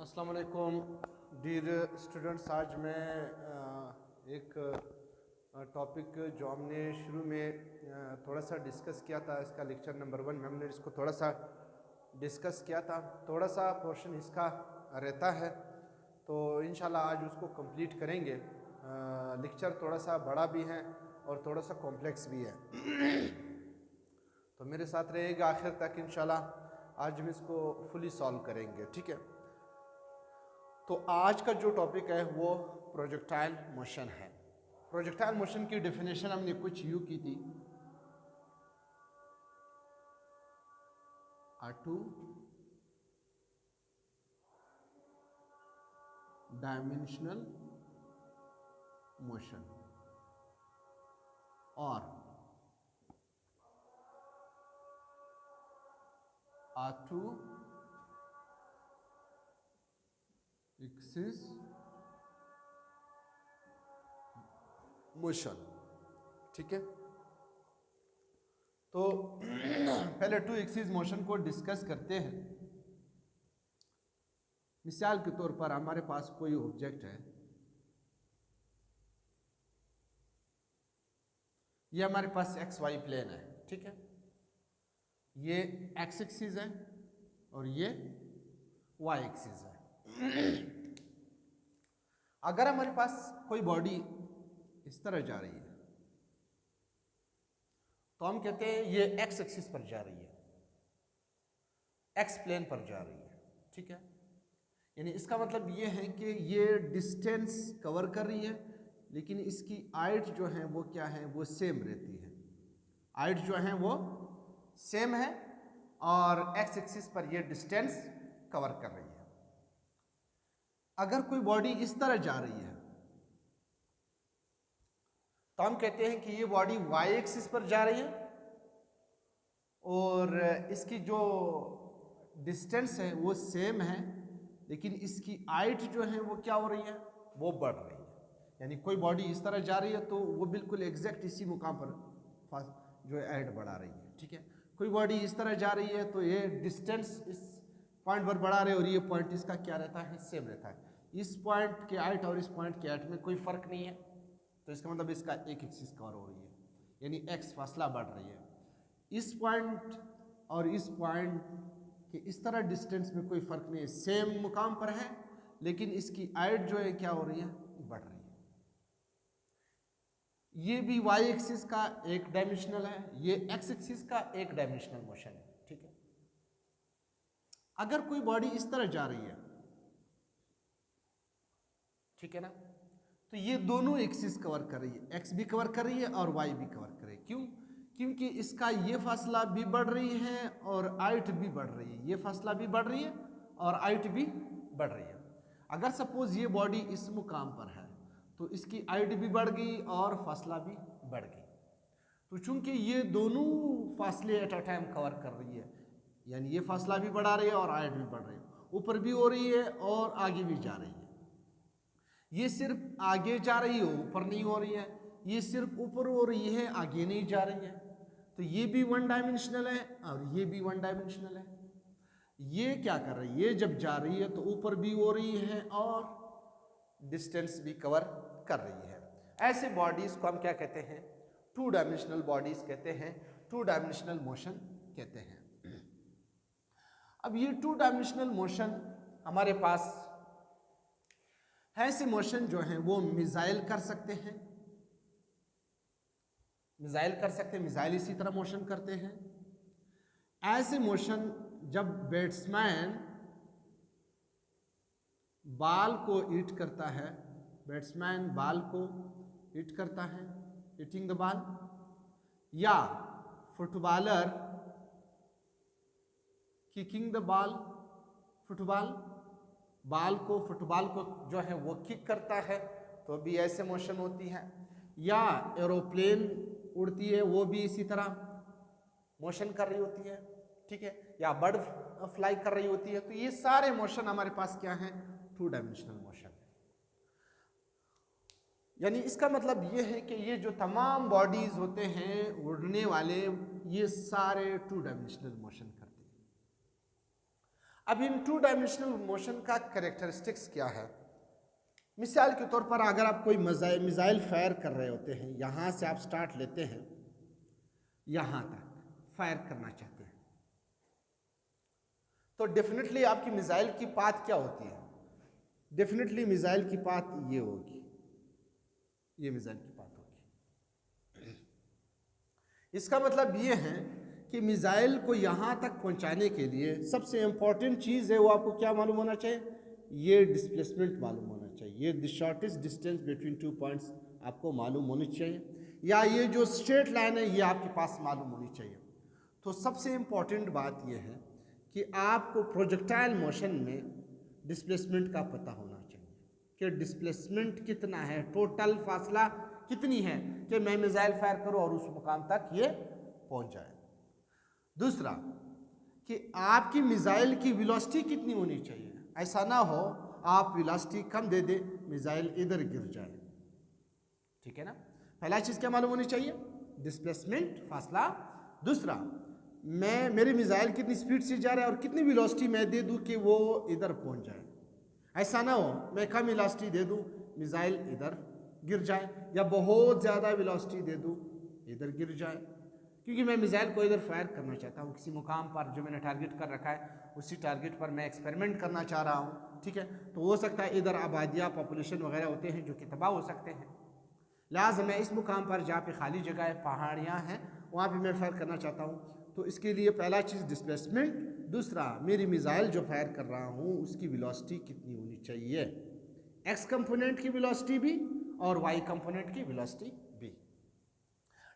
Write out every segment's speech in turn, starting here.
अस्सलाम वालेकुम dear students. आज मैं एक टॉपिक जो हमने शुरू में थोड़ा सा डिस्कस किया था, इसका लेक्चर नंबर 1 में हमने इसको थोड़ा सा डिस्कस किया था। थोड़ा सा पोर्शन इसका रहता है तो इंशाल्लाह आज उसको कंप्लीट करेंगे। लेक्चर थोड़ा सा बड़ा भी है और थोड़ा सा कॉम्प्लेक्स भी है तो मेरे साथ रहेगा आखिर तक। इंशाल्लाह आज हम इसको फुली सॉल्व करेंगे, ठीक है। तो आज का जो टॉपिक है वो प्रोजेक्टाइल मोशन है। प्रोजेक्टाइल मोशन की डेफिनेशन हमने कुछ यूँ की थी, टू डायमेंशनल मोशन और टू एक्सिस मोशन, ठीक है। तो पहले टू एक्सिस मोशन को डिस्कस करते हैं। मिसाल के तौर पर हमारे पास कोई ऑब्जेक्ट है, ये हमारे पास एक्स वाई प्लेन है, ठीक है। ये एक्स एक्सिस है और ये वाई एक्सिस है। अगर हमारे पास कोई बॉडी इस तरह जा रही है तो हम कहते हैं ये एक्स एक्सिस पर जा रही है, एक्स प्लेन पर जा रही है, ठीक है। यानी इसका मतलब ये है कि ये डिस्टेंस कवर कर रही है, लेकिन इसकी हाइट जो है वो क्या है, वो सेम रहती है। हाइट जो है वो सेम है और एक्स एक्सिस पर ये डिस्टेंस कवर कर रही है। अगर कोई बॉडी इस तरह जा रही है तो हम कहते हैं कि ये बॉडी वाई एक्सिस पर जा रही है और इसकी जो डिस्टेंस है वो सेम है, लेकिन इसकी हाइट जो है वो क्या हो रही है, वो बढ़ रही है। यानी कोई बॉडी इस तरह जा रही है तो वो बिल्कुल एग्जैक्ट इसी मुकाम पर जो है हाइट बढ़ा रही है, ठीक है। कोई बॉडी इस तरह जा रही है तो ये डिस्टेंस इस पॉइंट पर बढ़ा रहे और ये पॉइंट इसका क्या रहता है, सेम रहता है। इस पॉइंट के हाइट और इस पॉइंट के हाइट में कोई फर्क नहीं है, तो इसका मतलब इसका एक एक्सिस कवर हो रही है, यानी एक्स फासला बढ़ रही है। इस पॉइंट और इस पॉइंट के इस तरह डिस्टेंस में कोई फर्क नहीं है, सेम मुकाम पर है, लेकिन इसकी हाइट जो है क्या हो रही है, बढ़ रही है। ये भी वाई एक्सिस का एक डायमेंशनल है, ये एक्स एक्सिस का एक डायमेंशनल मोशन है, ठीक है। अगर कोई बॉडी इस तरह जा रही है, ठीक है ना, तो ये दोनों एक्सिस कवर कर रही है, एक्स भी कवर कर रही है और वाई भी कवर कर रही है। क्यों? क्योंकि इसका ये फासला भी बढ़ रही है और हाइट भी बढ़ रही है। ये फासला भी बढ़ रही है और हाइट भी बढ़ रही है। अगर सपोज ये बॉडी इस मुकाम पर है तो इसकी हाइट भी बढ़ गई और फासला भी बढ़ गई। तो चूंकि ये दोनों फासले एट अ टाइम कवर कर रही है, यानी ये फासला भी बढ़ा रही है और हाइट भी बढ़ रही है, ऊपर भी हो रही है और आगे भी जा रही है। ये सिर्फ आगे जा रही है, ऊपर नहीं हो रही है, ये सिर्फ ऊपर हो रही है, आगे नहीं जा रही है। तो ये भी वन डायमेंशनल है और ये भी वन डायमेंशनल है। ये क्या कर रही है, ये जब जा रही है तो ऊपर भी हो रही है और डिस्टेंस भी कवर कर रही है। ऐसे बॉडीज को हम क्या कहते हैं, टू डायमेंशनल बॉडीज कहते हैं, टू डायमेंशनल मोशन कहते हैं। अब ये टू डायमेंशनल मोशन हमारे पास ऐसे मोशन जो हैं वो मिसाइल कर सकते हैं, मिसाइल कर सकते हैं, मिसाइल इसी तरह मोशन करते हैं। ऐसे मोशन जब बैट्समैन बॉल को हिट करता है, बैट्समैन बॉल को हिट करता है, हिटिंग द बॉल, या footballer kicking the ball, football को जो है वो किक करता है, तो भी ऐसे मोशन होती है। या एरोप्लेन उड़ती है, वो भी इसी तरह मोशन कर रही होती है, ठीक है। या बर्ड फ्लाई कर रही होती है। तो ये सारे मोशन हमारे पास क्या हैं, टू डायमेंशनल मोशन। यानी इसका मतलब ये है कि ये जो तमाम बॉडीज होते हैं उड़ने वाले, ये सारे टू डायमेंशनल मोशन करते हैं। अब इन 2 डायमेंशनल मोशन का कैरेक्टरिस्टिक्स क्या है? मिसाल के तौर पर अगर आप कोई मिसाइल फायर कर रहे होते हैं, यहाँ से आप स्टार्ट लेते हैं, यहाँ तक फायर करना चाहते हैं, तो डेफिनेटली आपकी मिसाइल की पाथ क्या होती है? डेफिनेटली मिसाइल की पाथ ये होगी, ये मिसाइल की पाथ होगी। इसका मतलब ये है कि मिसाइल को यहाँ तक पहुँचाने के लिए सबसे इम्पॉर्टेंट चीज़ है वो आपको क्या मालूम होना चाहिए? ये डिस्प्लेसमेंट मालूम होना चाहिए, ये the shortest distance between 2 points आपको मालूम होनी चाहिए, या ये जो स्ट्रेट लाइन है ये आपके पास मालूम होनी चाहिए। तो सबसे इम्पॉर्टेंट बात यह है कि आपको प्रोजेक्टाइल मोशन में डिस्प्लेसमेंट का पता होना चाहिए कि डिस्प्लेसमेंट कितना है, टोटल फासला कितनी है कि मैं मिसाइल फायर करूं और उस मुकाम तक ये पहुंच जाए। दूसरा कि आपकी मिसाइल की वेलोसिटी कितनी होनी चाहिए, ऐसा ना हो आप वेलोसिटी कम दे दे, मिसाइल इधर गिर जाए, ठीक है ना। पहला चीज़ क्या मालूम होनी चाहिए? डिस्प्लेसमेंट, फासला। दूसरा, मेरी मिसाइल कितनी स्पीड से जा रहा है और कितनी वेलोसिटी मैं दे दूं कि वो इधर पहुंच जाए। ऐसा ना हो मैं कम वेलोसिटी दे दूं, मिसाइल इधर गिर जाए, या बहुत ज़्यादा वेलोसिटी दे दूं, इधर गिर जाए, क्योंकि मैं मिसाइल को इधर फायर करना चाहता हूँ किसी मुकाम पर जो मैंने टारगेट कर रखा है, उसी टारगेट पर मैं एक्सपेरिमेंट करना चाह रहा हूँ, ठीक है। तो हो सकता है इधर आबादियाँ, पॉपुलेशन वगैरह होते हैं जो कि तबाह हो सकते हैं, लिहाजा मैं इस मुकाम पर जहाँ पे खाली जगह है, पहाड़ियाँ हैं, वहाँ पे मैं फायर करना चाहता हूँ। तो इसके लिए पहला चीज़ डिस्प्लेसमेंट, दूसरा मेरी मिसाइल जो फायर कर रहा हूँ उसकी वेलोसिटी कितनी होनी चाहिए, एक्स कंपोनेंट की वेलोसिटी भी और वाई कंपोनेंट की वेलोसिटी भी।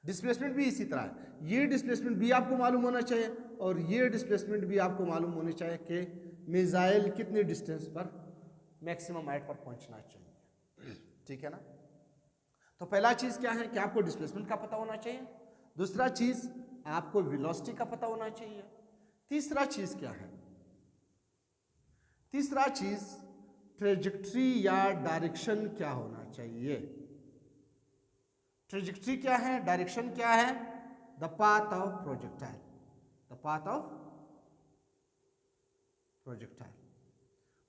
डिस्प्लेसमेंट भी इसी तरह है, ये डिस्प्लेसमेंट भी आपको मालूम होना चाहिए और ये डिस्प्लेसमेंट भी आपको मालूम होनी चाहिए कि मिसाइल कितने डिस्टेंस पर मैक्सिमम हाइट पर पहुँचना चाहिए, ठीक है ना। तो पहला चीज़ क्या है कि आपको डिस्प्लेसमेंट का पता होना चाहिए, दूसरा चीज़ आपको वेलोसिटी का पता होना चाहिए, तीसरा चीज़ क्या है? तीसरा चीज़ ट्रेजेक्ट्री या डायरेक्शन क्या होना चाहिए। ट्रेजेक्ट्री क्या है, डायरेक्शन क्या है? The path of projectile, the path of projectile.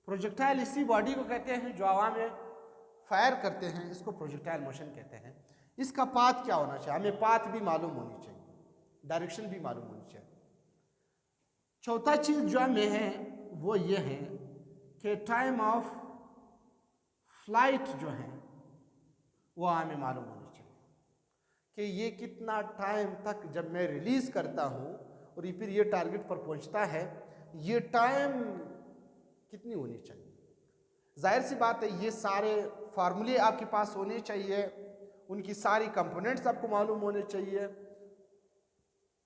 Projectile इसी बॉडी को कहते हैं जो हवा में फायर करते हैं, इसको प्रोजेक्टाइल मोशन कहते हैं। इसका पाथ क्या होना चाहिए? हमें पाथ भी मालूम होनी चाहिए, डायरेक्शन भी मालूम होनी चाहिए। चौथा चीज़ जो हमें है वो ये है कि टाइम ऑफ फ्लाइट जो है वो हमें मालूम होनी चाहिए कि ये कितना टाइम तक जब मैं रिलीज़ करता हूँ और ये फिर ये टारगेट पर पहुँचता है, ये टाइम कितनी होनी चाहिए। जाहिर सी बात है ये सारे फार्मूले आपके पास होने चाहिए, उनकी सारी कंपोनेंट्स आपको मालूम होने चाहिए,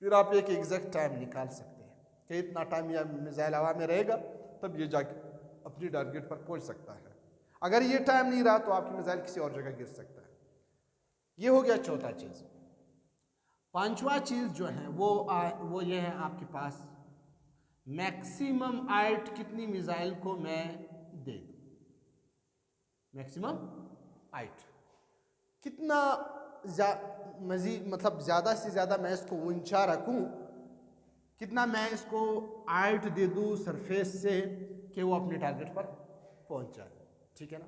फिर आप एक एग्जैक्ट टाइम निकाल सकते हैं कि इतना टाइम यह मिसाइल हवा में रहेगा तब ये जाके अपनी टारगेट पर पहुंच सकता है। अगर ये टाइम नहीं रहा तो आपकी मिसाइल किसी और जगह गिर सकता है। ये हो गया चौथा चीज़। पांचवा चीज़ जो है वो ये है आपके पास मैक्सिमम हाइट कितनी मिसाइल को मैं दे दूँ, मैक्सिमम हाइट कितना मजीद, मतलब ज़्यादा से ज़्यादा मैं इसको ऊंचा रखूं, कितना मैं इसको हाइट दे दूं सरफेस से कि वो अपने टारगेट पर पहुंच जाए, ठीक है ना।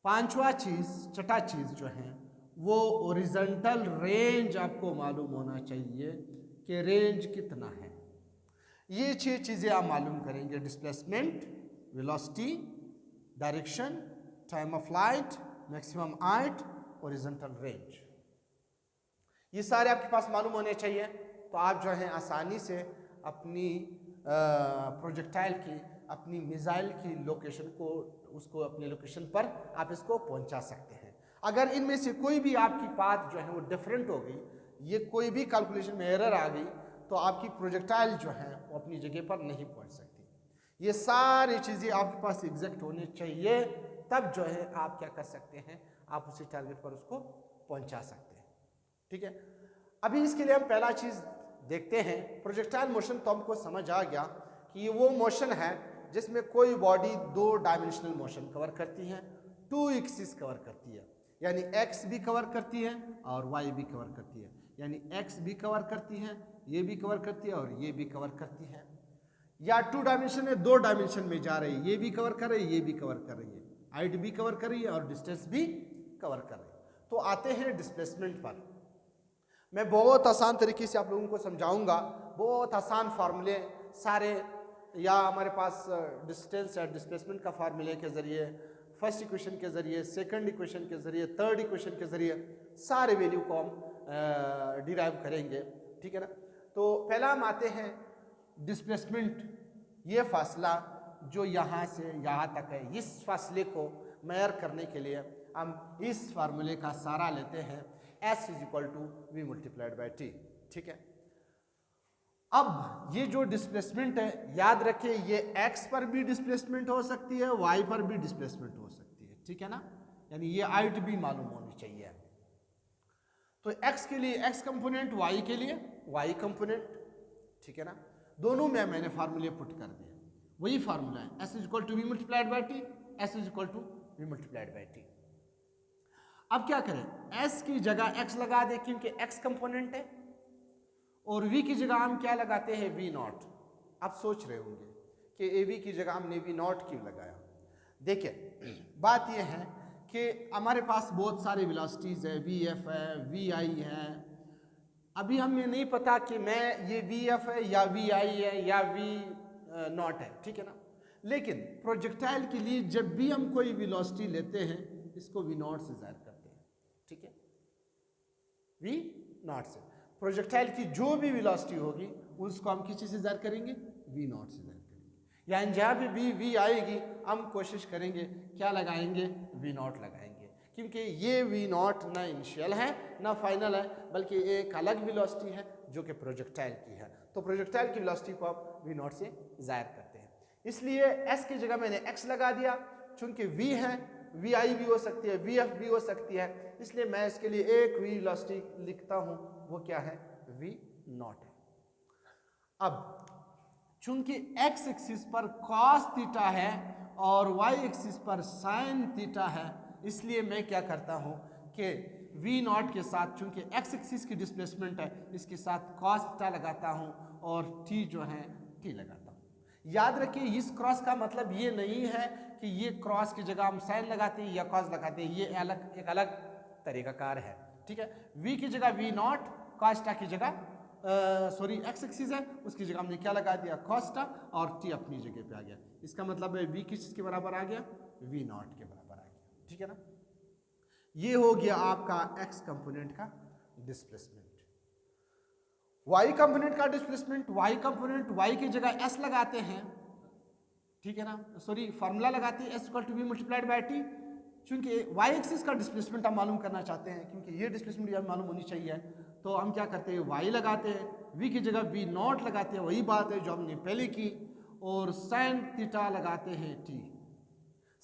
पांचवा चीज़, छठा चीज़ जो है वो ओरिजेंटल रेंज आपको मालूम होना चाहिए कि रेंज कितना है। ये 6 चीज़ें आप मालूम करेंगे, displacement, velocity, direction, time of flight, maximum height, horizontal range. ये सारे आपके पास मालूम होने चाहिए, तो आप जो है आसानी से अपनी प्रोजेक्टाइल की, अपनी मिसाइल की लोकेशन को, उसको अपने लोकेशन पर आप इसको पहुंचा सकते हैं। अगर इनमें से कोई भी आपकी पाथ जो है वो डिफरेंट हो गई, ये कोई भी कैलकुलेशन में एरर आ गई, तो आपकी प्रोजेक्टाइल जो है वो अपनी जगह पर नहीं पहुंच सकती। ये सारी चीज़ें आपके पास एग्जैक्ट होनी चाहिए, तब जो है आप क्या कर सकते हैं, आप उसी टारगेट पर उसको पहुंचा सकते हैं, ठीक है। अभी इसके लिए हम पहला चीज़ देखते हैं, प्रोजेक्टाइल मोशन तो हमको समझ आ गया कि ये वो मोशन है जिसमें कोई बॉडी 2 डायमेंशनल मोशन कवर करती है, 2 एक्सिस कवर करती है, यानी एक्स भी कवर करती है और वाई भी कवर करती है, यानी एक्स भी कवर करती है, ये भी कवर करती है और ये भी कवर करती है। या 2 डायमेंशन है, 2 डायमेंशन में जा रही है, ये भी कवर कर रही है, ये भी कवर कर रही है, हाइट भी कवर कर रही है और डिस्टेंस भी कवर कर रही है। तो आते हैं डिस्प्लेसमेंट पर। मैं बहुत आसान तरीके से आप लोगों को समझाऊंगा, बहुत आसान फार्मूले सारे, या हमारे पास डिस्टेंस या डिस्प्लेसमेंट का फार्मूले के ज़रिए, फर्स्ट इक्वेशन के ज़रिए, सेकंड इक्वेशन के ज़रिए, थर्ड इक्वेशन के ज़रिए सारे वैल्यू को हम डिराइव करेंगे, ठीक है ना। तो पहला हम आते हैं डिस्प्लेसमेंट, ये फासला जो यहाँ से यहाँ तक है, इस फासले को मेजर करने के लिए हम इस फार्मूले का सहारा लेते हैं, S is equal to v multiplied by t, ठीक है। अब ये जो डिस्प्लेसमेंट है, याद रखिए ये x पर भी डिस्प्लेसमेंट हो सकती है, y पर भी डिस्प्लेसमेंट हो सकती है, ठीक है ना, यानी ये हाइट भी मालूम होनी चाहिए। तो x के लिए x कंपोनेंट, y के लिए y कंपोनेंट, ठीक है ना, दोनों में मैंने फार्मूले पुट कर दिए, वही फार्मूला है, S is equal to v multiplied by t, S is equal to v multiplied by t. अब क्या करें, S की जगह x लगा दे क्योंकि x कंपोनेंट है, और v की जगह हम क्या लगाते हैं, v नॉट। आप सोच रहे होंगे कि av की जगह हमने v नॉट क्यों लगाया। देखिए बात यह है कि हमारे पास बहुत सारे वेलोसिटीज है, vf है, vi है, अभी हमें नहीं पता कि मैं ये vf है या vi है या v नॉट है, ठीक है ना। लेकिन प्रोजेक्टाइल के लिए जब भी हम कोई वेलोसिटी लेते हैं, इसको v नॉट से ज़ाहिर करते हैं, ठीक है, v नॉट से। प्रोजेक्टाइल की जो भी वेलोसिटी होगी उसको हम किस चीज़ से ज़ाहिर करेंगे, v नॉट से ज़ाहिर करेंगे। यानी जहाँ भी v आएगी हम कोशिश करेंगे क्या लगाएंगे, v नॉट लगाएंगे, क्योंकि ये v नॉट ना इनिशियल है ना फाइनल है, बल्कि एक अलग वेलोसिटी है जो कि प्रोजेक्टाइल की है। तो प्रोजेक्टाइल की वेलोसिटी को आप v नॉट से ज़ाहिर करते हैं, इसलिए s की जगह मैंने x लगा दिया, चूंकि v है, vi भी हो सकती है, vf भी हो सकती है, इसलिए मैं इसके लिए एक v वेलोसिटी लिखता हूँ, वो क्या है, v नॉट है। अब चूंकि x एक्सिस पर cos थीटा है और y एक्सिस पर sin थीटा है, इसलिए मैं क्या करता हूँ कि v नॉट के साथ, चूंकि x एक्सिस की डिस्प्लेसमेंट है, इसके साथ cos थीटा लगाता हूँ और t जो है t लगाता हूँ। याद रखिए इस क्रॉस का मतलब ये नहीं है कि ये क्रॉस की जगह हम साइन लगाते हैं या कॉस लगाते हैं, ये एक अलग तरीकाकार है, ठीक है। v की जगह v नॉट, कॉस्टा की जगह सॉरी x एक्सिस है, उसकी जगह हमने क्या लगा दिया, कॉस्टा, और t अपनी जगह पे आ गया। इसका मतलब है v किस के बराबर आ गया, v नॉट के बराबर आ गया, ठीक है ना। ये हो गया आपका x कंपोनेंट का डिस्प्लेसमेंट। y कंपोनेंट का डिस्प्लेसमेंट, y कंपोनेंट y की जगह s लगाते हैं, ठीक है ना, सॉरी फार्मूला लगाते हैं s equal to v multiplied by t, चूंकि y एक्सिस का डिस्प्लेसमेंट हम मालूम करना चाहते हैं, क्योंकि ये डिस्प्लेसमेंट हमें मालूम होनी चाहिए, तो हम क्या करते हैं, y लगाते हैं, v की जगह v नॉट लगाते हैं, वही बात है जो हमने पहले की, और sin थीटा लगाते हैं t।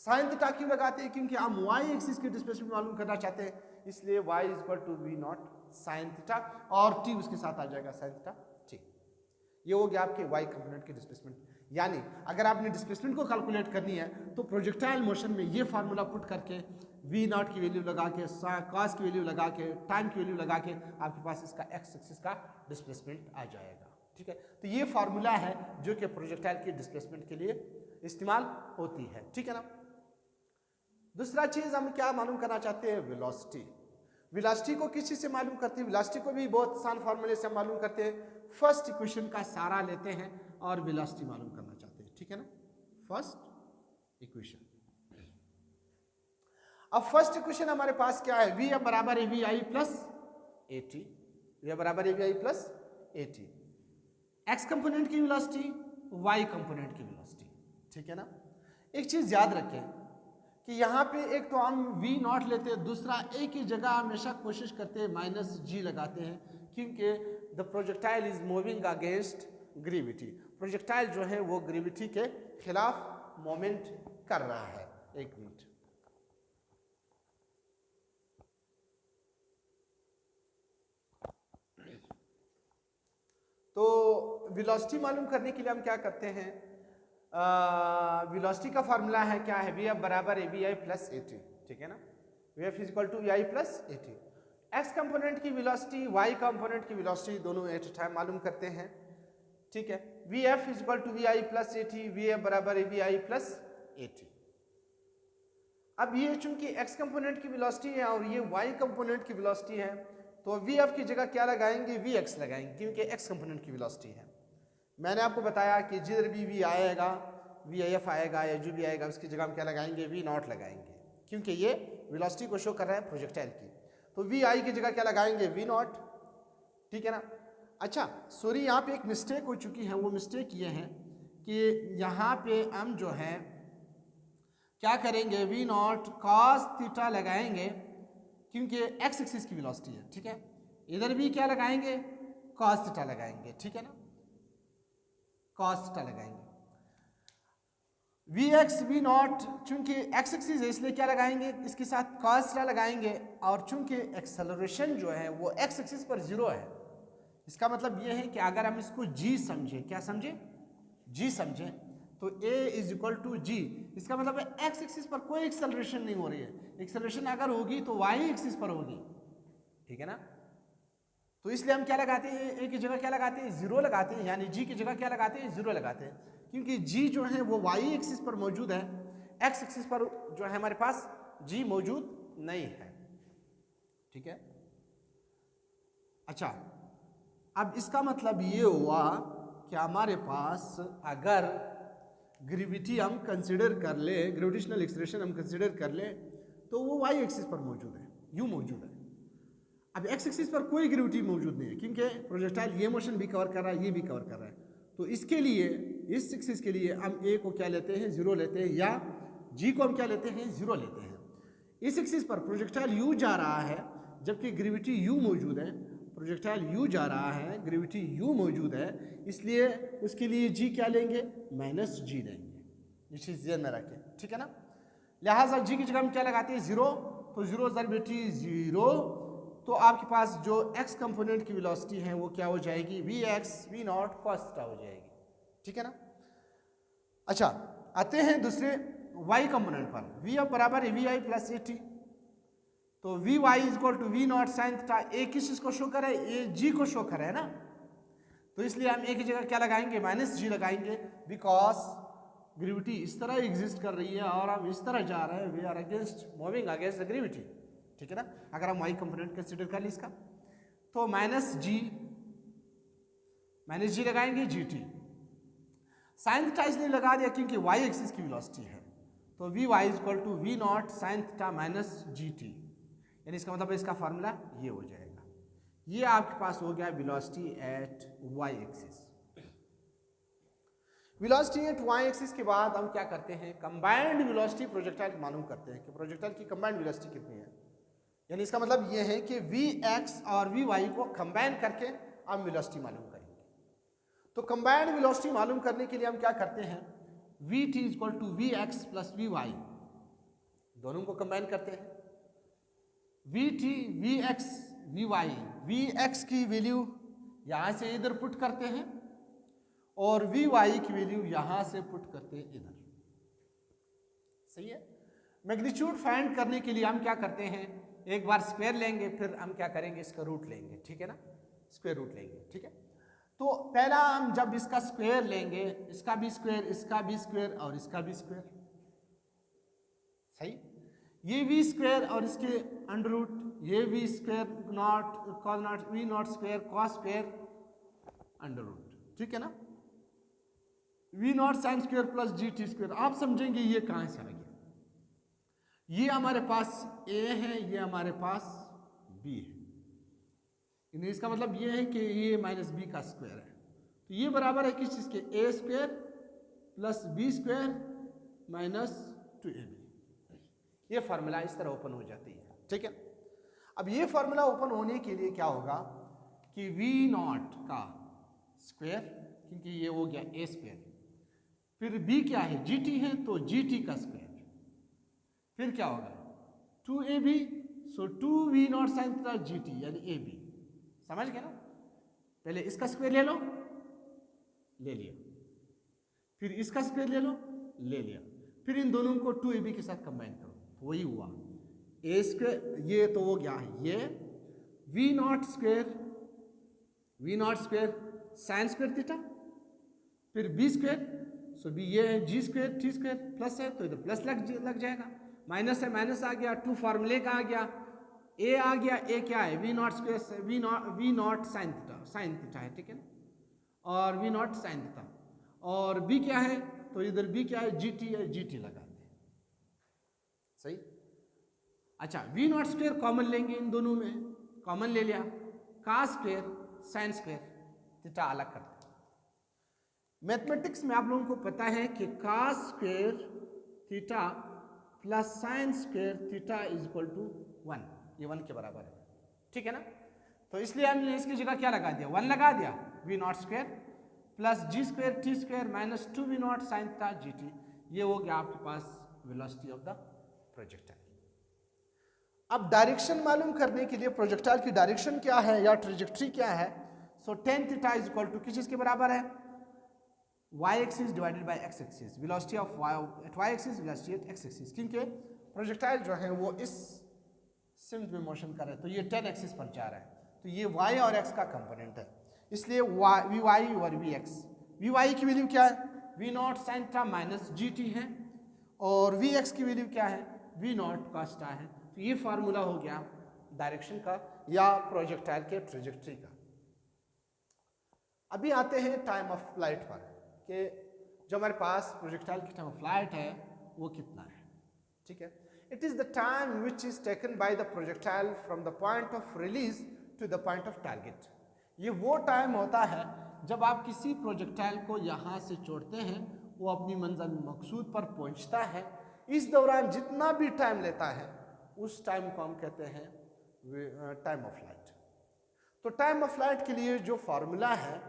sin थीटा क्यों लगाते हैं, क्योंकि हम y एक्सिस के डिस्प्लेसमेंट मालूम करना चाहते हैं, इसलिए y is equal to v naught sin थीटा, और t उसके साथ आ जाएगा sin थीटा t। ये हो गया आपके y कंपोनेंट के डिस्प्लेसमेंट। यानी अगर आपने डिस्प्लेसमेंट को कैलकुलेट करनी है तो प्रोजेक्टाइल मोशन में ये फार्मूला पुट करके v नॉट की वैल्यू लगा के, cos की वैल्यू लगा के, टाइम की वैल्यू लगा के आपके पास इसका x एक्सिस का डिस्प्लेसमेंट आ जाएगा, ठीक है। तो ये फार्मूला है जो कि प्रोजेक्टाइल की डिस्प्लेसमेंट के लिए इस्तेमाल होती है, ठीक है ना। दूसरा चीज हम क्या मालूम करना चाहते हैं, वेलोसिटी। वेलोसिटी को किस चीज से मालूम करते हैं, वेलोसिटी को भी बहुत आसान फार्मूले से मालूम करते हैं। फर्स्ट इक्वेशन का सहारा लेते हैं और वेलोसिटी मालूम करना चाहते हैं, ठीक है ना। फर्स्ट इक्वेशन, अब फर्स्ट इक्वेशन हमारे पास क्या है, v बराबर है vi plus a T, v बराबर है vi plus a T, x component की वेलोसिटी, y कंपोनेंट की वेलोसिटी, ठीक है ना। एक चीज याद रखें कि यहाँ पे एक तो हम v नॉट लेते हैं, दूसरा a की जगह हमेशा कोशिश करते हैं माइनस g लगाते हैं, क्योंकि the projectile is moving against gravity. Projectile जो है वो ग्रेविटी के खिलाफ मोमेंट कर रहा है। एक मिनट, तो वेलोसिटी मालूम करने के लिए हम क्या करते हैं, वेलोसिटी का फार्मूला है क्या है, vf बराबर है vi प्लस ए टी, ठीक है ना, vf is equal to vi plus a t. X component की वेलोसिटी, y कंपोनेंट की वेलोसिटी दोनों एट ए टाइम मालूम करते हैं। ठीक है। V f is equal to v i plus a t, v f बराबर है v i plus a t. अब ये चूंकि एक्स कंपोनेंट की वेलोसिटी है और ये वाई कंपोनेंट की वेलोसिटी है, तो वी एफ की जगह क्या लगाएंगे, वी एक्स लगाएंगे, क्योंकि एक्स कंपोनेंट की वेलोसिटी है। मैंने आपको बताया कि जिधर भी वी आएगा, वी आई एफ आएगा या जो भी आएगा, उसकी जगह हम क्या लगाएंगे, वी नॉट लगाएंगे, क्योंकि ये वेलोसिटी को शो कर रहा है प्रोजेक्टाइल की। तो वी आई की जगह क्या लगाएंगे, वी नॉट, ठीक है ना। अच्छा सॉरी, यहाँ पे एक मिस्टेक हो चुकी है। वो मिस्टेक ये है कि यहाँ पे हम जो है क्या करेंगे, वी नॉट कॉस थीटा लगाएंगे, क्योंकि एक्स एक्सिस की वेलोसिटी है, ठीक है। इधर भी क्या लगाएंगे, कॉस थीटा लगाएंगे, ठीक है ना, कॉस थीटा लगाएंगे। वी एक्स वी नॉट चूंकि एक्स एक्सिस है इसलिए क्या लगाएंगे, इसके साथ कॉस थीटा लगाएंगे, और चूंकि एक्सेलरेशन जो है वो एक्स एक्सिस पर जीरो है, इसका मतलब ये है कि अगर हम इसको जी समझे, क्या समझे, जी समझे, तो a इज इक्वल टू जी। इसका मतलब है एक्स एक्सिस पर कोई एक्सेलरेशन नहीं हो रही है, एक्सेलरेशन अगर होगी तो वाई एक्सिस पर होगी, ठीक है ना। तो इसलिए हम क्या लगाते हैं, ए की जगह क्या लगाते हैं, जीरो लगाते हैं, यानी जी की जगह क्या लगाते हैं, जीरो लगाते हैं, क्योंकि जी जो है वो वाई एक्सिस पर मौजूद है, एक्स एक्सिस पर जो है हमारे पास जी मौजूद नहीं है, ठीक है। अच्छा अब इसका मतलब ये हुआ कि हमारे पास अगर ग्रेविटी हम कंसिडर कर ले, ग्रेविटेशनल एक्सेलरेशन हम कंसिडर कर ले, तो वो वाई एक्सिस पर मौजूद है, यू मौजूद है। अब एक्स एक्सिस पर कोई ग्रेविटी मौजूद नहीं है, क्योंकि प्रोजेक्टाइल ये मोशन भी कवर कर रहा है, ये भी कवर कर रहा है। तो इसके लिए, इस एक्सिस के लिए हम ए को क्या लेते हैं, जीरो लेते हैं, या जी को हम क्या लेते हैं, जीरो लेते हैं। इस एक्सिस पर प्रोजेक्टाइल यू जा रहा है, जबकि ग्रेविटी यू मौजूद है, प्रोजेक्टाइल यू जा रहा है, ग्रेविटी यू मौजूद है, इसलिए उसके लिए जी क्या लेंगे, माइनस जी लेंगे, ये चीज़ ध्यान में रखें, ठीक है ना। लिहाजा जी की जगह हम क्या लगाते हैं, जीरो, तो जीरो ज़रबेटी जीरो, तो आपके पास जो एक्स कंपोनेंट की वेलोसिटी है वो क्या हो जाएगी, v x v naught cos theta हो जाएगी, ठीक है ना। अच्छा आते हैं दूसरे वाई कंपोनेंट पर, वी एफ बराबर है v i plus a t, तो v y is equal to v naught sine theta. ए किस चीज को शो कर रहा है, ए जी को शो कर रहा है ना, तो इसलिए हम ए की जगह क्या लगाएंगे, माइनस जी लगाएंगे, बिकॉज ग्रेविटी इस तरह एग्जिस्ट कर रही है और हम इस तरह जा रहे हैं, we are against, moving against the gravity, ठीक है ना। अगर हम वाई कंपोनेंट कंसिडर कर लें इसका, तो माइनस जी लगाएंगे जी टी, साइन थीटा इसलिए लगा दिया क्योंकि वाई एक्सिस की वेलोसिटी है, तो v y is equal to v naught sine theta minus g t, यानी इसका मतलब इसका फार्मूला ये हो जाएगा। ये आपके पास हो गया velocity at y axis. Velocity at y axis के बाद हम क्या करते हैं, कंबाइंड वेलोसिटी प्रोजेक्टाइल मालूम करते हैं कि प्रोजेक्टाइल की कंबाइंड वेलोसिटी कितनी है, यानी इसका मतलब ये है कि वी एक्स और वी वाई को कंबाइन करके हम वेलोसिटी मालूम करेंगे। तो कंबाइंड वेलोसिटी मालूम करने के लिए हम क्या करते हैं, v t is equal to v x plus v y, दोनों को कंबाइन करते हैं, v t v x v y, v x की वैल्यू यहाँ से इधर पुट करते हैं और वी वाई की वैल्यू यहाँ से पुट करते हैं इधर, सही है। मैग्नीट्यूड फाइंड करने के लिए हम क्या करते हैं, एक बार स्क्वायर लेंगे, फिर हम क्या करेंगे, इसका रूट लेंगे, ठीक है ना, स्क्वायर रूट लेंगे, ठीक है। तो पहला हम जब इसका स्क्वायर लेंगे, इसका भी स्क्वायर, इसका भी स्क्वायर और इसका भी स्क्वायर, सही, ये वी स्क्वायर और इसके अंडर रूट, ये v square naught cos naught v naught square cos square under root, ठीक है ना, v naught sine square plus g t square. आप समझेंगे ये कहाँ से आ गया, ये हमारे पास ए है, ये हमारे पास बी है, इसका मतलब ये है कि ये माइनस बी का स्क्वायर है, तो ये बराबर है किस चीज़ के, a square plus b square minus 2ab। ये फार्मूला इस तरह ओपन हो जाती है, ठीक है। अब ये फार्मूला ओपन होने के लिए क्या होगा कि वी नॉट का स्क्वायर, क्योंकि ये हो गया ए स्क्वायर, फिर बी क्या है, जी टी है, तो जी टी का स्क्वायर, फिर क्या होगा 2ab, so 2v not sine theta g t यानी ए बी, समझ गए ना। पहले इसका स्क्वायर ले लो, ले लिया, फिर इसका स्क्वायर ले लो, ले लिया, फिर इन दोनों को 2ab के साथ कंबाइन करो, तो वही हुआ ए स्क्वायर, ये तो वो क्या है, ये v naught square sine square theta फिर बी स्क्वायर, सो बी ये है g square t square, plus है तो इधर प्लस लग जाएगा, माइनस है माइनस आ गया, टू फार्मूले का आ गया, ए आ गया, ए क्या है v naught square, v naught sine theta है, ठीक है ना, और वी नॉट साइन थीटा, और बी क्या है तो इधर बी क्या है जी टी है, जी टी लगा दें, सही। अच्छा वी नॉट स्क्वायर कॉमन लेंगे, इन दोनों में कॉमन ले लिया, का स्क्वायर साइन स्क्वायर थीटा अलग करते हैं। मैथमेटिक्स में आप लोगों को पता है कि का square theta plus sine square theta is equal to 1, ये 1 के बराबर है, ठीक है ना। तो इसलिए हमने इसकी जगह क्या लगा दिया, 1 लगा दिया, v naught square plus g square t square minus 2 v naught sine theta g t, ये हो गया आपके पास वेलोसिटी ऑफ द प्रोजेक्टाइल। अब डायरेक्शन मालूम करने के लिए प्रोजेक्टाइल की डायरेक्शन क्या है या ट्रेजेक्ट्री क्या है, so tan theta is equal to किस चीज के बराबर है, y axis divided by x axis, velocity of y at y axis, velocity at x axis, क्योंकि प्रोजेक्टाइल जो है वो इस सिम्स में मोशन कर रहा है, तो ये 10 एक्सिस पर जा रहा है, तो ये y और x का कंपोनेंट है, इसलिए वी वाई और वी एक्स, वी वाई की वैल्यू क्या है v naught sine theta minus g t है, और वी एक्स की वैल्यू क्या है वी नॉट कॉस थीटा है। तो ये फार्मूला हो गया डायरेक्शन का या प्रोजेक्टाइल के ट्रेजेक्ट्री का। अभी आते हैं टाइम ऑफ फ्लाइट पर, कि जो हमारे पास प्रोजेक्टाइल की टाइम ऑफ फ्लाइट है वो कितना है, ठीक है। It is the time which is taken by the projectile from the point of release to the point of target. ये वो टाइम होता है जब आप किसी प्रोजेक्टाइल को यहाँ से छोड़ते हैं, वो अपनी मंजिल मकसूद पर पहुँचता है, इस दौरान जितना भी टाइम लेता है उस टाइम को हम कहते हैं टाइम ऑफ फ्लाइट। तो टाइम ऑफ फ्लाइट के लिए जो फार्मूला है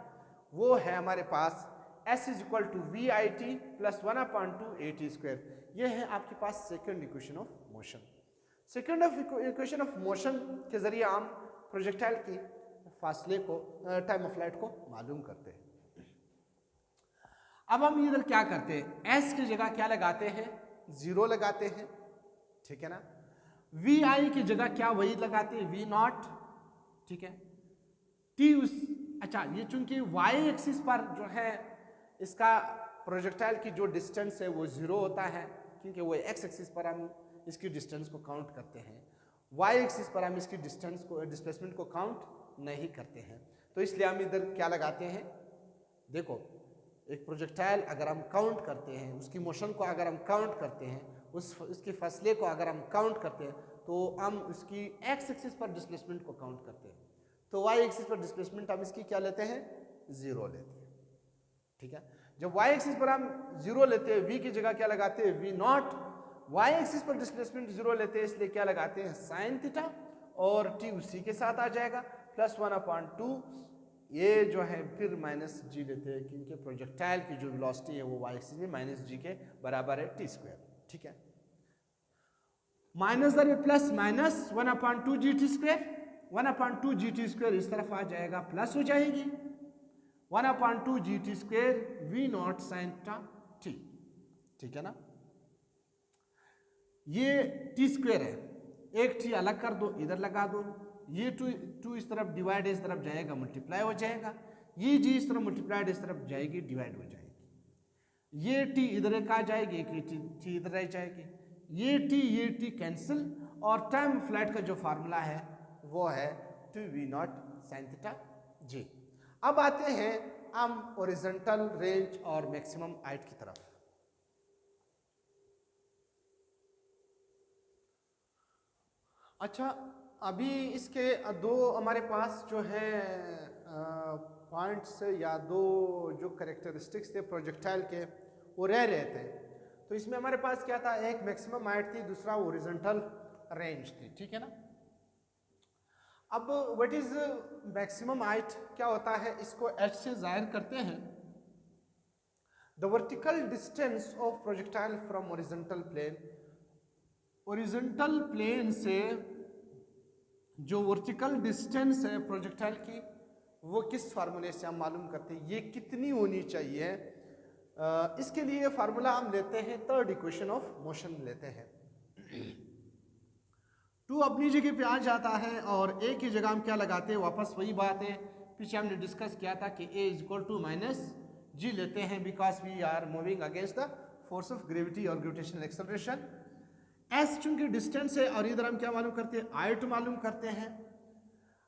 वो है हमारे पास s is equal to v i t plus 1/2 a t square. ये है आपके पास second equation of motion. Second equation of motion के जरिए हम प्रोजेक्टाइल की फासले को टाइम ऑफ फ्लाइट को मालूम करते हैं। अब हम इधर क्या करते हैं, s की जगह क्या लगाते हैं 0 लगाते हैं, ठीक है ना। वी आई की जगह क्या वही लगाते हैं वी नॉट, ठीक है। टी उस अच्छा ये चूंकि वाई एक्सिस पर जो है इसका प्रोजेक्टाइल की जो डिस्टेंस है वो 0 होता है, क्योंकि वो एक्स एक्सिस पर हम इसकी डिस्टेंस को काउंट करते हैं, वाई एक्सिस पर हम इसकी डिस्टेंस को डिस्प्लेसमेंट को काउंट नहीं करते हैं, तो इसलिए हम इधर क्या लगाते हैं, देखो एक प्रोजेक्टाइल अगर हम काउंट करते हैं, उसकी मोशन को अगर हम काउंट करते हैं, उसके फासले को अगर हम काउंट करते हैं, तो हम उसकी एक्स एक्सिस पर डिस्प्लेसमेंट को काउंट करते हैं, तो वाई एक्सिस पर डिस्प्लेसमेंट हम इसकी क्या लेते हैं 0 लेते हैं, ठीक है। जब वाई एक्सिस पर हम 0 लेते हैं, वी की जगह क्या लगाते हैं वी नॉट, वाई एक्सिस पर डिस्प्लेसमेंट 0 लेते हैं इसलिए क्या लगाते हैं साइन थीटा, और टी उसी के साथ आ जाएगा प्लस 1/2, ये जो है फिर माइनस जी लेते हैं, क्योंकि प्रोजेक्टाइल की जो वेलोसिटी है वो वाई एक्सिस में माइनस जी के बराबर है टी स्क्वायर, ठीक है। माइनस दर plus minus 1/2 g t square, 1/2 g t square इस तरफ आ जाएगा प्लस हो जाएगी 1/2 g t square v naught sine theta t, ठीक है ना। ये टी स्क्वायर है, एक टी अलग कर दो इधर लगा दो, ये टू इस तरफ डिवाइड इस तरफ जाएगा मल्टीप्लाई हो जाएगा, ये जी इस तरफ मल्टीप्लाइड इस तरफ जाएगी डिवाइड हो जाएगी, ये टी इधर एक आ जाएगी, एक टी इधर रह जाएगी, ये टी कैंसिल, और टाइम फ्लाइट का जो फार्मूला है वो है 2v नॉट साइन थीटा जी। अब आते हैं हम ओरिजेंटल रेंज और मैक्सिमम हाइट की तरफ। अच्छा अभी इसके दो हमारे पास जो है पॉइंट्स या दो जो करेक्टरिस्टिक्स थे प्रोजेक्टाइल के वो रह रहे थे, तो इसमें हमारे पास क्या था, एक मैक्सिमम हाइट थी, दूसरा ओरिजेंटल रेंज थी, ठीक है ना। अब व्हाट इज मैक्सिमम हाइट क्या होता है, इसको h से जाहिर करते हैं, the vertical distance of projectile from horizontal plane, horizontal plane से जो वर्टिकल डिस्टेंस है प्रोजेक्टाइल की वो किस फार्मूले से हम मालूम करते हैं, ये कितनी होनी चाहिए, इसके लिए फार्मूला हम लेते हैं थर्ड इक्वेशन ऑफ मोशन लेते हैं। 2 अपनी जगह पे आ जाता है और a की जगह हम क्या लगाते हैं, वापस वही बात है पीछे हमने डिस्कस किया था कि a is equal to minus g लेते हैं because we are moving against the force of gravity और ग्रेविटेशनल एक्सेलरेशन। एस चूंकि डिस्टेंस है और इधर हम क्या मालूम करते हैं, आयट मालूम करते हैं।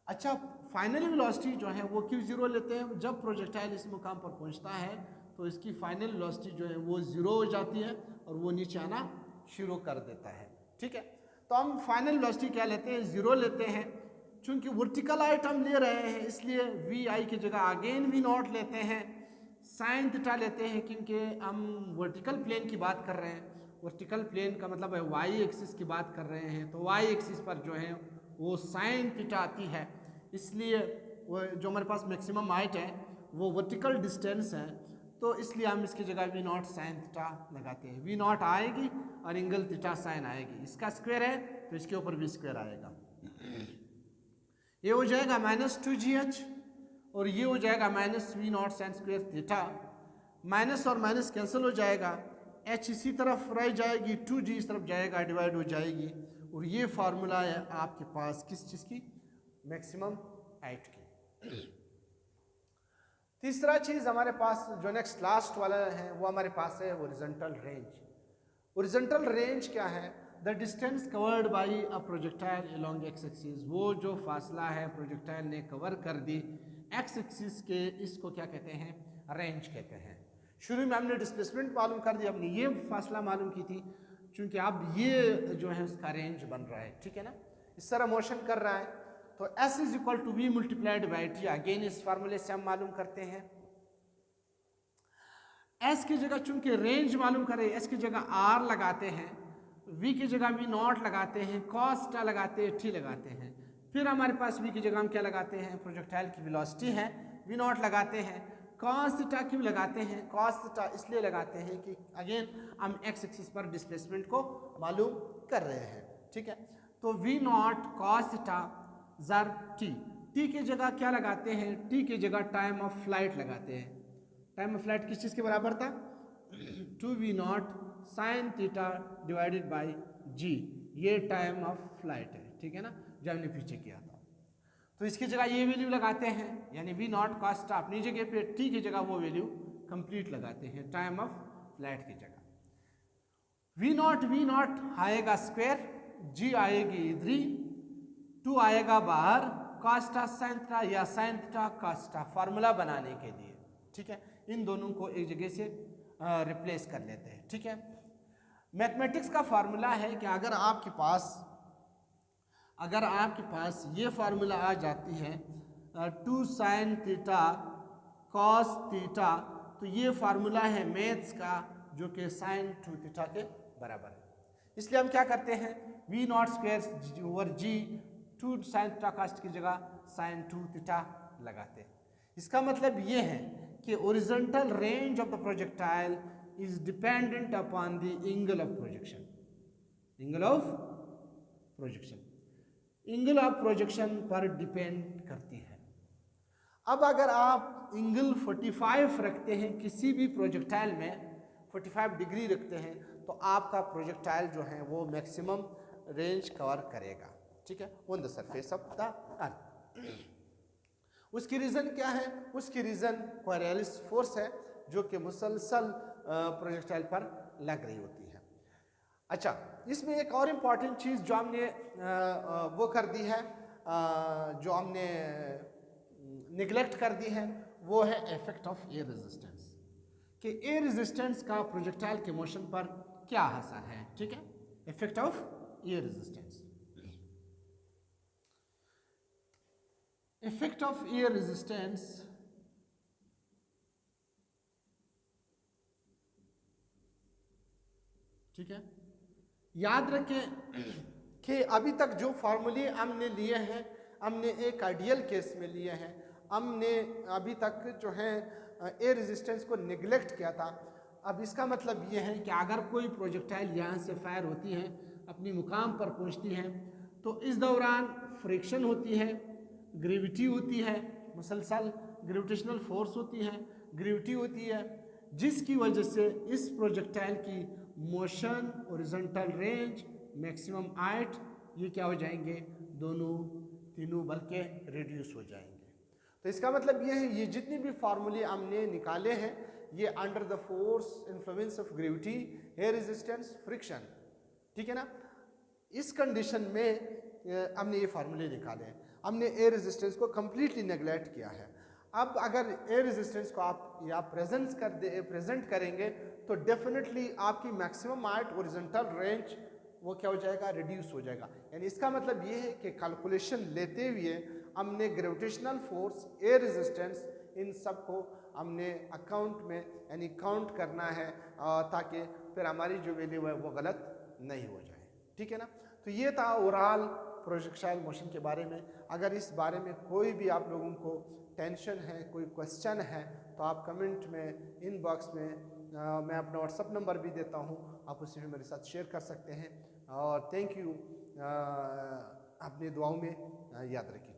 अच्छा, फाइनल वेलोसिटी जो है वो क्यों जीरो लेते हैं, जब प्रोजेक्टाइल इस मुकाम पर पहुंचता है तो इसकी फाइनल वेलोसिटी जो है वो जीरो हो जाती है और वो नीचे आना शुरू कर देता है। ठीक है, तो हम फाइनल वेलोसिटी क्या लेते हैं, जीरो लेते हैं। चूंकि वर्टिकल हाइट हम ले रहे हैं इसलिए वी आई की जगह अगेन वी नॉट लेते हैं, साइन थीटा लेते हैं क्योंकि हम वर्टिकल प्लेन की बात कर रहे हैं। वर्टिकल प्लेन का मतलब है वाई एक्सिस की बात कर रहे हैं, तो वाई एक्सिस पर जो है वो साइन थीटा आती है, इसलिए वो जो हमारे पास मैक्सिमम हाइट है वो वर्टिकल डिस्टेंस है, तो इसलिए हम इसकी जगह वी नॉट साइन थीटा लगाते हैं। वी नॉट आएगी और एंगल थीटा साइन आएगी, इसका स्क्वायर है तो इसके ऊपर भी स्क्वायर आएगा। ये हो जाएगा -2gh और ये हो जाएगा -v not sine square theta. Minus और माइनस कैंसिल हो जाएगा, h इसी तरफ रह जाएगी, 2g इस तरफ जाएगा, डिवाइड हो जाएगी, और ये फार्मूला है आपके पास किस चीज़ की, मैक्सिमम हाइट की। तीसरा चीज़ हमारे पास जो नेक्स्ट लास्ट वाला है वो हमारे पास है हॉरिजॉन्टल रेंज। हॉरिजॉन्टल रेंज क्या है, the distance covered by a projectile along x axis, वो जो फासला है प्रोजेक्टाइल ने कवर कर दी एक्स एक्सिस के, इसको क्या कहते हैं, रेंज कहते हैं। शुरू में हमने डिस्प्लेसमेंट मालूम कर दी, हमने ये फासला मालूम की थी, क्योंकि अब ये जो है उसका रेंज बन रहा है। ठीक है ना, इस तरह मोशन कर रहा है, तो S is equal to V multiplied by T। Again इस फार्मूले से हम मालूम करते हैं, S की जगह चूंकि रेंज मालूम करें, S की जगह R लगाते हैं, V की जगह V नॉट लगाते हैं, cos थीटा लगाते हैं, T लगाते हैं, फिर हमारे पास V की जगह हम क्या लगाते हैं, प्रोजेक्टाइल की वेलोसिटी है, V नॉट लगाते हैं, cos थीटा क्यों लगाते हैं, cos थीटा इसलिए लगाते हैं कि अगेन हम x एक्सिस पर डिस्प्लेसमेंट को मालूम कर रहे हैं। ठीक है, तो V नॉट cos थीटा ज़र T, T की जगह क्या लगाते हैं, T की जगह टाइम ऑफ फ्लाइट लगाते हैं। टाइम ऑफ फ्लाइट किस चीज़ के बराबर था, 2V not sine theta divided by G, ये टाइम ऑफ फ्लाइट है। ठीक है ना, जो हमने पीछे किया था, तो इसकी जगह ये वैल्यू लगाते हैं, यानी V नॉट cos थीटा अपनी जगह पे, T की जगह वो वैल्यू कंप्लीट लगाते हैं टाइम ऑफ फ्लाइट की जगह। V नॉट आएगा स्क्वायर, G आएगी इधरी, 2 आएगा बाहर, cos थीटा sin थीटा या sin theta cos theta formula बनाने के लिए। ठीक है, इन दोनों को एक जगह से रिप्लेस कर लेते हैं। ठीक है, मैथमेटिक्स का फार्मूला है कि अगर आपके पास ये फार्मूला आ जाती है 2 sin थीटा cos थीटा, तो ये फार्मूला है मैथ्स का जो कि sin 2 थीटा के बराबर है। इसलिए हम क्या करते हैं, V not square over G, 2 sin theta cos की जगह sin 2 थीटा लगाते हैं। इसका मतलब ये है कि horizontal range of the projectile is dependent upon the angle of projection. Angle of projection पर डिपेंड करती है। अब अगर आप एंगल 45 रखते हैं किसी भी प्रोजेक्टाइल में, 45 डिग्री रखते हैं, तो आपका प्रोजेक्टाइल जो है वो मैक्सिमम रेंज कवर करेगा। ठीक है, on the surface of the earth. उसकी रीज़न क्या है, उसकी रीज़न कोरियोलिस फोर्स है जो कि मुसलसल प्रोजेक्टाइल पर लग रही होती है। अच्छा, इसमें एक और इम्पॉर्टेंट चीज़ जो हमने वो कर दी है, जो हमने निगलेक्ट कर दी है, वो है इफेक्ट ऑफ एयर रेजिस्टेंस, कि एयर रेजिस्टेंस का प्रोजेक्टाइल के मोशन पर क्या असर है। ठीक है, effect of air resistance, effect of air resistance ठीक है, याद रखें कि अभी तक जो फार्मूले हमने लिए हैं, हमने एक आइडियल केस में लिए हैं, हमने अभी तक जो है एयर रेजिस्टेंस को निगलेक्ट किया था। अब इसका मतलब ये है कि अगर कोई प्रोजेक्टाइल यहाँ से फायर होती है, अपनी मुकाम पर पहुँचती है, तो इस दौरान फ्रिक्शन होती है, ग्रेविटी होती है, मुसलसल ग्रेविटेशनल फोर्स होती है, ग्रेविटी होती है, जिसकी वजह से इस प्रोजेक्टाइल की motion, horizontal range, maximum height, ये क्या हो जाएंगे, तीनों बल्कि रिड्यूस हो जाएंगे। तो इसका मतलब ये है, ये जितने भी फार्मूले हमने निकाले हैं, ये under the force influence of gravity, air resistance, friction, ठीक है ना। इस कंडीशन में हमने ये फार्मूले निकाले हैं, हमने एयर रेजिस्टेंस को कंप्लीटली नेग्लेक्ट किया है। अब अगर एयर रेजिस्टेंस को आप या प्रेजेंट करेंगे तो डेफिनेटली आपकी मैक्सिमम हाइट ओरिजेंटल रेंज वो क्या हो जाएगा, रिड्यूस हो जाएगा। यानी इसका मतलब ये है कि कैलकुलेशन लेते हुए हमने ग्रेविटेशनल फोर्स, एयर रेजिस्टेंस, इन सब को हमने अकाउंट में यानी काउंट करना है ताकि फिर हमारी जो वैल्यू है वो गलत नहीं हो जाए, ठीक है ना। तो ये था ओवरऑल प्रोजेक्टाइल मोशन के बारे में। अगर इस बारे में कोई भी आप लोगों को टेंशन है, कोई क्वेश्चन है, तो आप कमेंट में, इनबॉक्स में मैं अपना व्हाट्सअप नंबर भी देता हूँ, आप उसी में मेरे साथ शेयर कर सकते हैं। और थैंक यू, अपनी दुआओं में याद रखिएगा।